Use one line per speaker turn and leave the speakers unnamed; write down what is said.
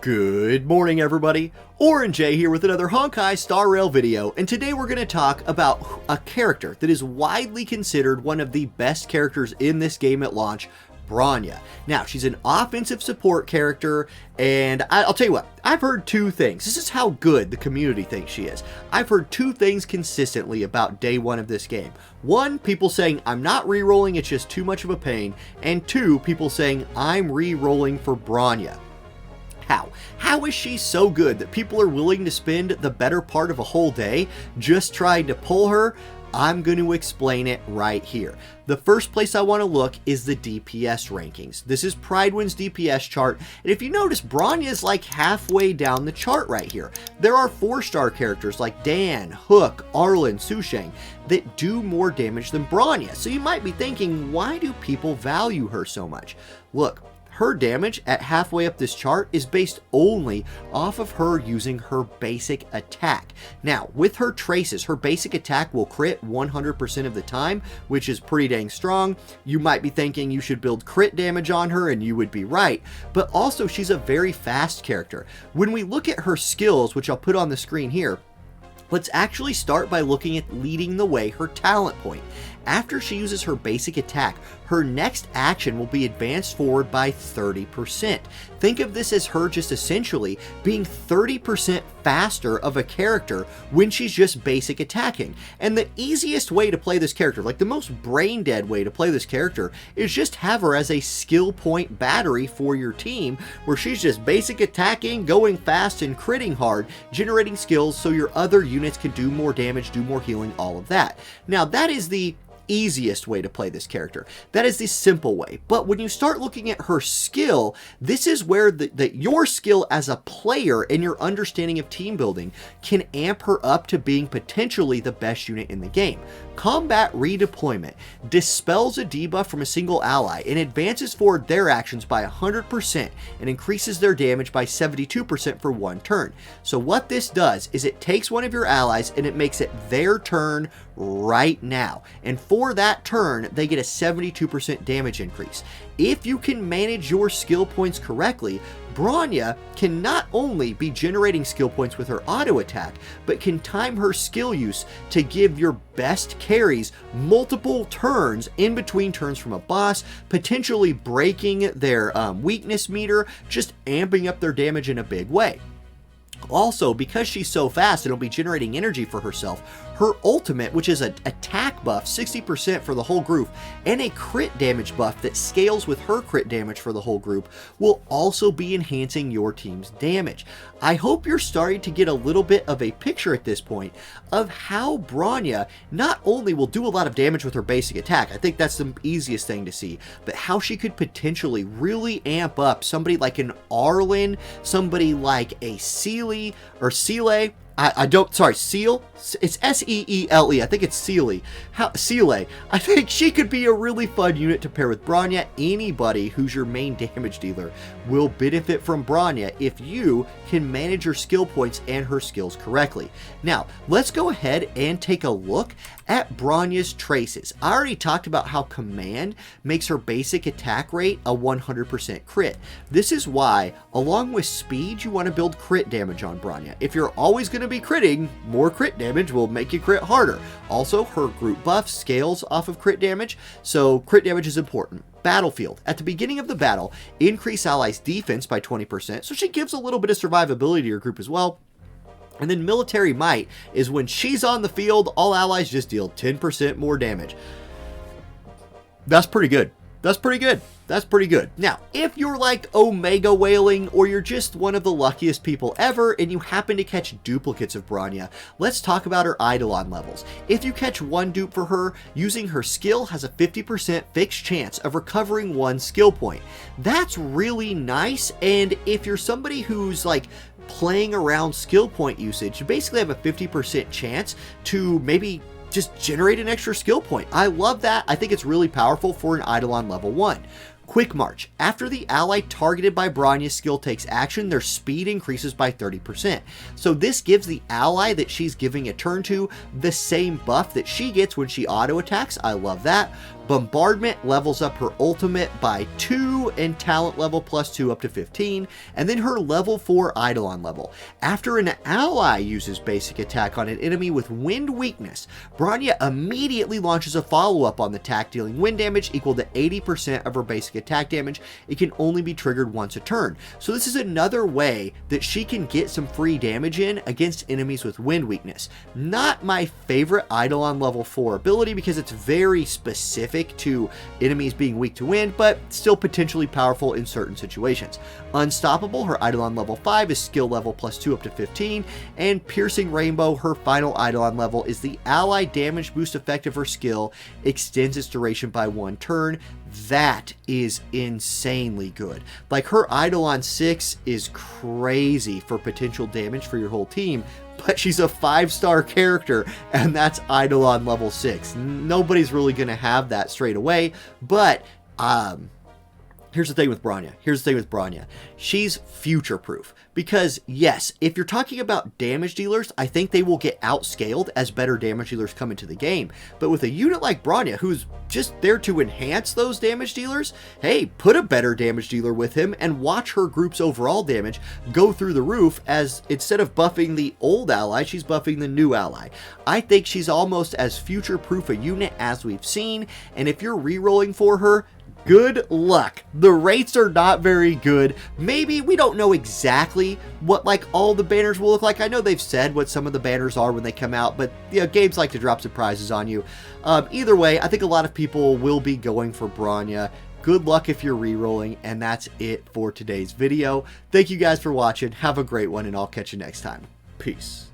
Good morning, everybody. Auronnj here with another Honkai Star Rail video, and today we're going to talk about a character that is widely considered one of the best characters in this game at launch, Bronya. Now, she's an offensive support character, and I'll tell you what, I've heard two things. This is how good the community thinks she is. I've heard two things consistently about day one of this game. One, people saying, I'm not re-rolling, it's just too much of a pain, and two, people saying, I'm re-rolling for Bronya. How is she so good that people are willing to spend the better part of a whole day just trying to pull her? I'm going to explain it right here. The first place I want to look is the DPS rankings. This is Pridewind's DPS chart, and if you notice, Bronya is like halfway down the chart right here. There are 4-star characters like Dan, Hook, Arlen, Susheng that do more damage than Bronya. So you might be thinking, why do people value her so much? Look, her damage at halfway up this chart is based only off of her using her basic attack. Now, with her traces, her basic attack will crit 100% of the time, which is pretty dang strong. You might be thinking you should build crit damage on her, and you would be right, but also she's a very fast character. When we look at her skills, which I'll put on the screen here, let's actually start by looking at leading the way, her talent point. After she uses her basic attack, her next action will be advanced forward by 30%. Think of this as her just essentially being 30% faster of a character when she's just basic attacking. And the easiest way to play this character, like the most brain dead way to play this character, is just have her as a skill point battery for your team, where she's just basic attacking, going fast and critting hard, generating skills so your other units can do more damage, do more healing, all of that. Now that is the easiest way to play this character. That is the simple way. But when you start looking at her skill, this is where your skill as a player and your understanding of team building can amp her up to being potentially the best unit in the game. Combat redeployment dispels a debuff from a single ally and advances forward their actions by 100% and increases their damage by 72% for one turn. So what this does is it takes one of your allies and it makes it their turn right now. And for that turn, they get a 72% damage increase. If you can manage your skill points correctly, Bronya can not only be generating skill points with her auto attack, but can time her skill use to give your best carries multiple turns in between turns from a boss, potentially breaking their weakness meter, just amping up their damage in a big way. Also, because she's so fast and will be generating energy for herself, her ultimate, which is an attack buff 60% for the whole group, and a crit damage buff that scales with her crit damage for the whole group, will also be enhancing your team's damage. I hope you're starting to get a little bit of a picture at this point of how Bronya not only will do a lot of damage with her basic attack, I think that's the easiest thing to see, but how she could potentially really amp up somebody like an Arlen, somebody like a Seele, Seal. It's S-E-E-L-E. I think it's Seele. Seele. I think she could be a really fun unit to pair with Bronya. Anybody who's your main damage dealer will benefit from Bronya if you can manage your skill points and her skills correctly. Now, let's go ahead and take a look at Bronya's traces. I already talked about how command makes her basic attack rate a 100% crit. This is why, along with speed, you want to build crit damage on Bronya. If you're always going to be critting, more crit damage will make you crit harder. Also, her group buff scales off of crit damage, so crit damage is important. Battlefield. At the beginning of the battle, increase allies' defense by 20%, so she gives a little bit of survivability to your group as well. And then military might is when she's on the field, all allies just deal 10% more damage. That's pretty good. That's pretty good. That's pretty good. Now, if you're like Omega Whaling, or you're just one of the luckiest people ever and you happen to catch duplicates of Bronya, let's talk about her Eidolon levels. If you catch one dupe for her, using her skill has a 50% fixed chance of recovering one skill point. That's really nice, and if you're somebody who's like playing around skill point usage, you basically have a 50% chance to maybe just generate an extra skill point. I love that. I think it's really powerful for an Eidolon level 1. Quick March. After the ally targeted by Bronya's skill takes action, their speed increases by 30%. So this gives the ally that she's giving a turn to the same buff that she gets when she auto attacks. I love that. Bombardment levels up her ultimate by 2 and talent level +2 up to 15, and then her level 4 Eidolon level. After an ally uses basic attack on an enemy with wind weakness, Bronya immediately launches a follow-up on the attack, dealing wind damage equal to 80% of her basic attack damage. It can only be triggered once a turn. So this is another way that she can get some free damage in against enemies with wind weakness. Not my favorite Eidolon level 4 ability because it's very specific to enemies being weak to wind, but still potentially powerful in certain situations. Unstoppable, her Eidolon level 5 is skill level +2 up to 15, and Piercing Rainbow, her final Eidolon level, is the ally damage boost effect of her skill, extends its duration by 1 turn. That is insanely good. Like, her Eidolon 6 is crazy for potential damage for your whole team, but she's a 5-star character, and that's Eidolon level 6. Nobody's really going to have that straight away, but here's the thing with Bronya. She's future-proof. Because, yes, if you're talking about damage dealers, I think they will get outscaled as better damage dealers come into the game. But with a unit like Bronya, who's just there to enhance those damage dealers, hey, put a better damage dealer with him and watch her group's overall damage go through the roof, as instead of buffing the old ally, she's buffing the new ally. I think she's almost as future-proof a unit as we've seen, and if you're re-rolling for her, good luck. The rates are not very good. Maybe we don't know exactly what like all the banners will look like. I know they've said what some of the banners are when they come out, but you know, games like to drop surprises on you. Either way, I think a lot of people will be going for Bronya. Good luck if you're re-rolling, and that's it for today's video. Thank you guys for watching. Have a great one, and I'll catch you next time. Peace.